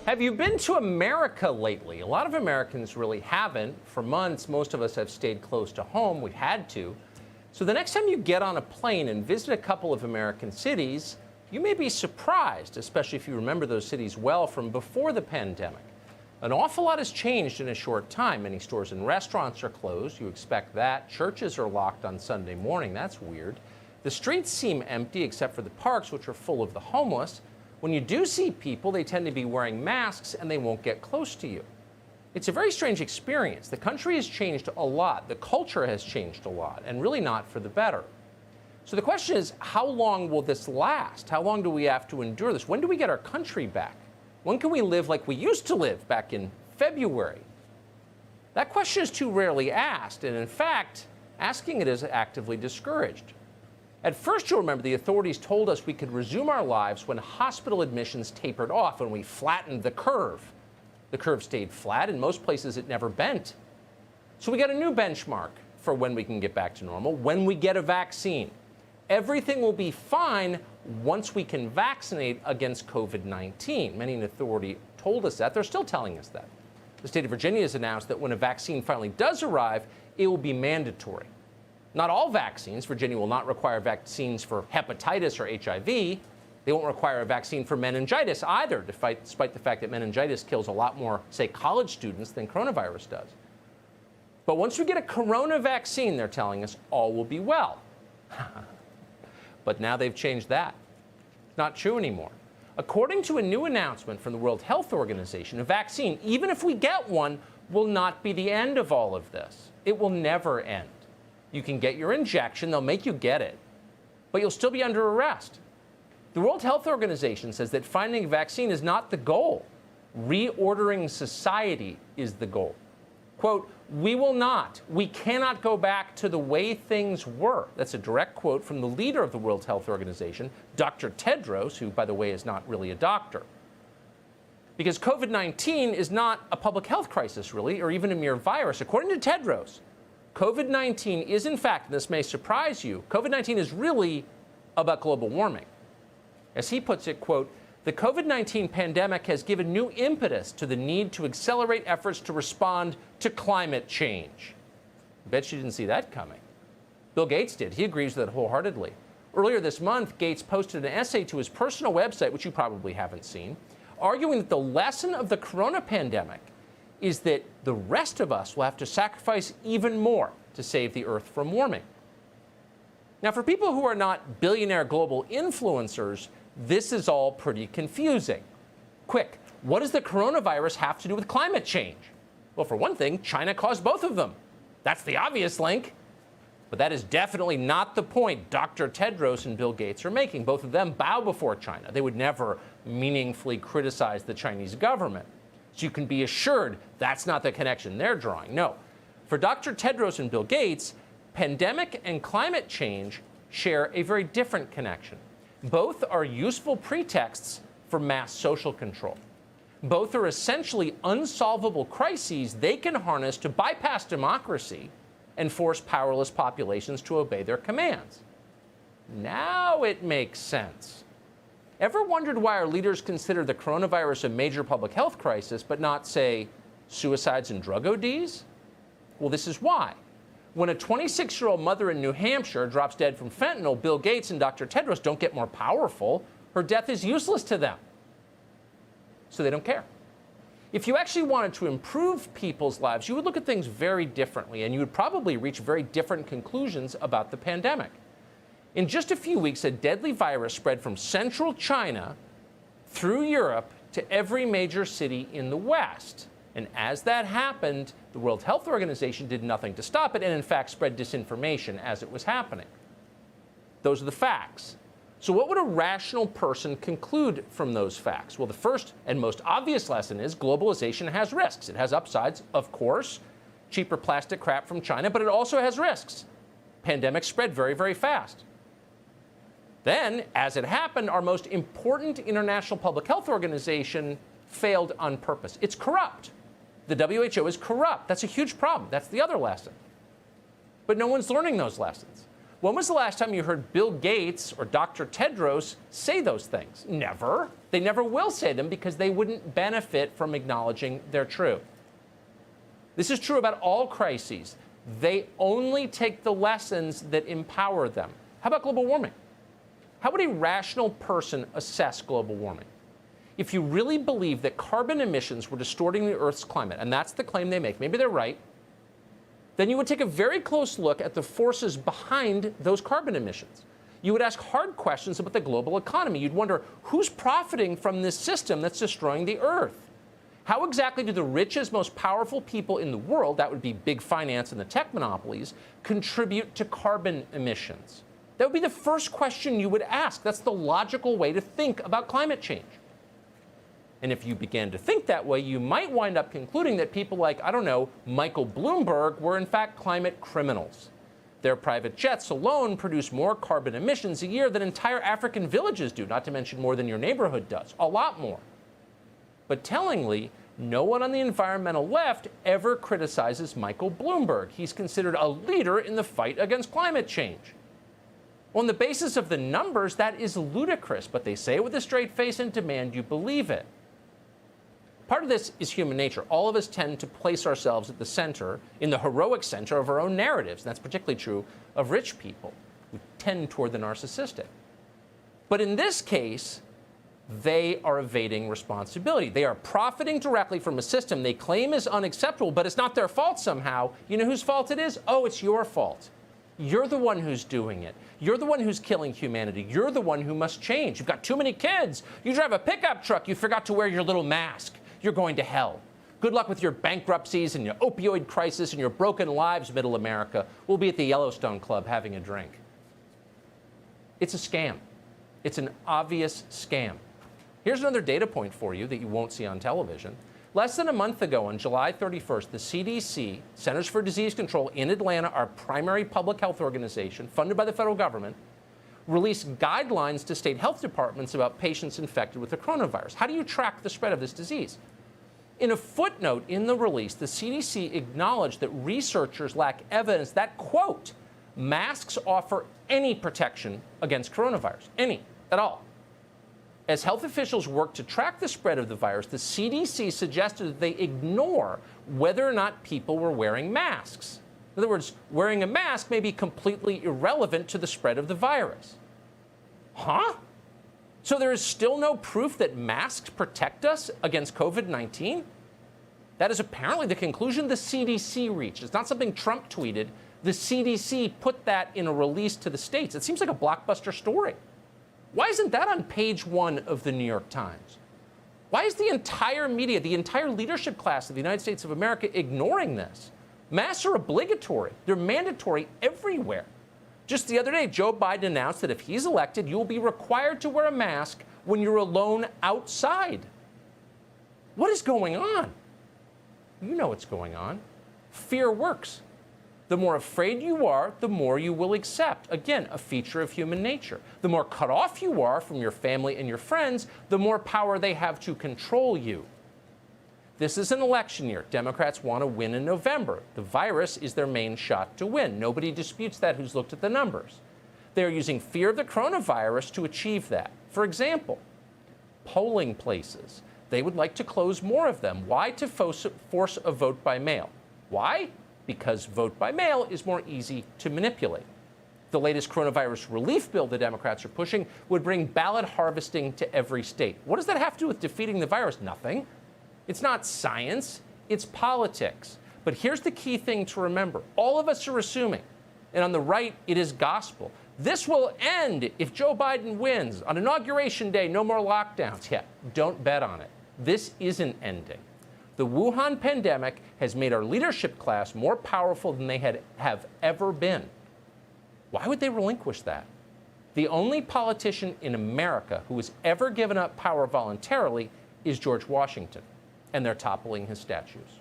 Have you been to America lately? A lot of Americans really haven't. For months, most of us have stayed close to home. We've had to. So the next time you get on a plane and visit a couple of American cities, you may be surprised, especially if you remember those cities well from before the pandemic. An awful lot has changed in a short time. Many stores and restaurants are closed. You expect that. Churches are locked on Sunday morning. That's weird. The streets seem empty except for the parks, which are full of the homeless. When you do see people, they tend to be wearing masks and they won't get close to you. It's a very strange experience. The country has changed a lot. The culture has changed a lot, and really not for the better. So the question is, how long will this last? How long do we have to endure this? When do we get our country back? When can we live like we used to live back in February? That question is too rarely asked, and in fact, asking it is actively discouraged. At first, you'll remember the authorities told us we could resume our lives when hospital admissions tapered off, when we flattened the curve. The curve stayed flat. In most places, it never bent. So we got a new benchmark for when we can get back to normal, when we get a vaccine. Everything will be fine once we can vaccinate against COVID-19. Many in authority told us that. They're still telling us that. The state of Virginia has announced that when a vaccine finally does arrive, it will be mandatory. Not all vaccines. Virginia will not require vaccines for hepatitis or HIV. They won't require a vaccine for meningitis either, despite the fact that meningitis kills a lot more, say, college students than coronavirus does. But once we get a corona vaccine, they're telling us, all will be well. But now they've changed that. Not true anymore. According to a new announcement from the World Health Organization, a vaccine, even if we get one, will not be the end of all of this. It will never end. You can get your injection, they'll make you get it, but you'll still be under arrest. The World Health Organization says that finding a vaccine is not the goal. Reordering society is the goal. Quote, we cannot go back to the way things were. That's a direct quote from the leader of the World Health Organization, Dr. Tedros, who, by the way, is not really a doctor. Because COVID-19 is not a public health crisis, really, or even a mere virus. According to Tedros, COVID-19 is, in fact, and this may surprise you, COVID-19 is really about global warming. As he puts it, quote, the COVID-19 pandemic has given new impetus to the need to accelerate efforts to respond to climate change. I bet you didn't see that coming. Bill Gates did. He agrees with that wholeheartedly. Earlier this month, Gates posted an essay to his personal website, which you probably haven't seen, arguing that the lesson of the corona pandemic is that the rest of us will have to sacrifice even more to save the Earth from warming. Now, for people who are not billionaire global influencers, this is all pretty confusing. Quick, what does the coronavirus have to do with climate change? Well, for one thing, China caused both of them. That's the obvious link. But that is definitely not the point Dr. Tedros and Bill Gates are making. Both of them bow before China. They would never meaningfully criticize the Chinese government. So you can be assured that's not the connection they're drawing. No. For Dr. Tedros and Bill Gates, pandemic and climate change share a very different connection. Both are useful pretexts for mass social control. Both are essentially unsolvable crises they can harness to bypass democracy and force powerless populations to obey their commands. Now it makes sense. Ever wondered why our leaders consider the coronavirus a major public health crisis, but not, say, suicides and drug ODs? Well, this is why. When a 26-year-old mother in New Hampshire drops dead from fentanyl, Bill Gates and Dr. Tedros don't get more powerful. Her death is useless to them. So they don't care. If you actually wanted to improve people's lives, you would look at things very differently, and you would probably reach very different conclusions about the pandemic. In just a few weeks, a deadly virus spread from central China through Europe to every major city in the West. And as that happened, the World Health Organization did nothing to stop it and, in fact, spread disinformation as it was happening. Those are the facts. So what would a rational person conclude from those facts? Well, the first and most obvious lesson is globalization has risks. It has upsides, of course, cheaper plastic crap from China, but it also has risks. Pandemics spread very, very fast. Then, as it happened, our most important international public health organization failed on purpose. It's corrupt. The WHO is corrupt. That's a huge problem. That's the other lesson. But no one's learning those lessons. When was the last time you heard Bill Gates or Dr. Tedros say those things? Never. They never will say them because they wouldn't benefit from acknowledging they're true. This is true about all crises. They only take the lessons that empower them. How about global warming? How would a rational person assess global warming? If you really believe that carbon emissions were distorting the Earth's climate, and that's the claim they make, maybe they're right, then you would take a very close look at the forces behind those carbon emissions. You would ask hard questions about the global economy. You'd wonder, who's profiting from this system that's destroying the Earth? How exactly do the richest, most powerful people in the world, that would be big finance and the tech monopolies, contribute to carbon emissions? That would be the first question you would ask. That's the logical way to think about climate change. And if you began to think that way, you might wind up concluding that people like, I don't know, Michael Bloomberg were in fact climate criminals. Their private jets alone produce more carbon emissions a year than entire African villages do, not to mention more than your neighborhood does, a lot more. But tellingly, no one on the environmental left ever criticizes Michael Bloomberg. He's considered a leader in the fight against climate change. On the basis of the numbers, that is ludicrous, but they say it with a straight face and demand you believe it. Part of this is human nature. All of us tend to place ourselves at the center, in the heroic center of our own narratives. And that's particularly true of rich people who tend toward the narcissistic. But in this case, they are evading responsibility. They are profiting directly from a system they claim is unacceptable, but it's not their fault somehow. You know whose fault it is? Oh, it's your fault. You're the one who's doing it. You're the one who's killing humanity. You're the one who must change. You've got too many kids. You drive a pickup truck. You forgot to wear your little mask. You're going to hell. Good luck with your bankruptcies and your opioid crisis and your broken lives, middle America. We'll be at the Yellowstone Club having a drink. It's a scam. It's an obvious scam. Here's another data point for you that you won't see on television. Less than a month ago, on July 31st, the CDC, Centers for Disease Control in Atlanta, our primary public health organization, funded by the federal government, released guidelines to state health departments about patients infected with the coronavirus. How do you track the spread of this disease? In a footnote in the release, the CDC acknowledged that researchers lack evidence that, quote, masks offer any protection against coronavirus, any, at all. As health officials work to track the spread of the virus, the CDC suggested that they ignore whether or not people were wearing masks. In other words, wearing a mask may be completely irrelevant to the spread of the virus. Huh? So there is still no proof that masks protect us against COVID-19? That is apparently the conclusion the CDC reached. It's not something Trump tweeted. The CDC put that in a release to the states. It seems like a blockbuster story. Why isn't that on page 1 of the New York Times? Why is the entire media, the entire leadership class of the United States of America ignoring this? Masks are obligatory. They're mandatory everywhere. Just the other day, Joe Biden announced that if he's elected, you'll be required to wear a mask when you're alone outside. What is going on? You know what's going on. Fear works. The more afraid you are, the more you will accept. Again, a feature of human nature. The more cut off you are from your family and your friends, the more power they have to control you. This is an election year. Democrats want to win in November. The virus is their main shot to win. Nobody disputes that who's looked at the numbers. They're using fear of the coronavirus to achieve that. For example, polling places. They would like to close more of them. Why? To force a vote by mail. Why? Because vote by mail is more easy to manipulate. The latest coronavirus relief bill the Democrats are pushing would bring ballot harvesting to every state. What does that have to do with defeating the virus? Nothing. It's not science, it's politics. But here's the key thing to remember. All of us are assuming, and on the right, it is gospel. This will end if Joe Biden wins. On Inauguration Day, no more lockdowns. Yeah, don't bet on it. This isn't ending. The Wuhan pandemic has made our leadership class more powerful than they have ever been. Why would they relinquish that? The only politician in America who has ever given up power voluntarily is George Washington, and they're toppling his statues.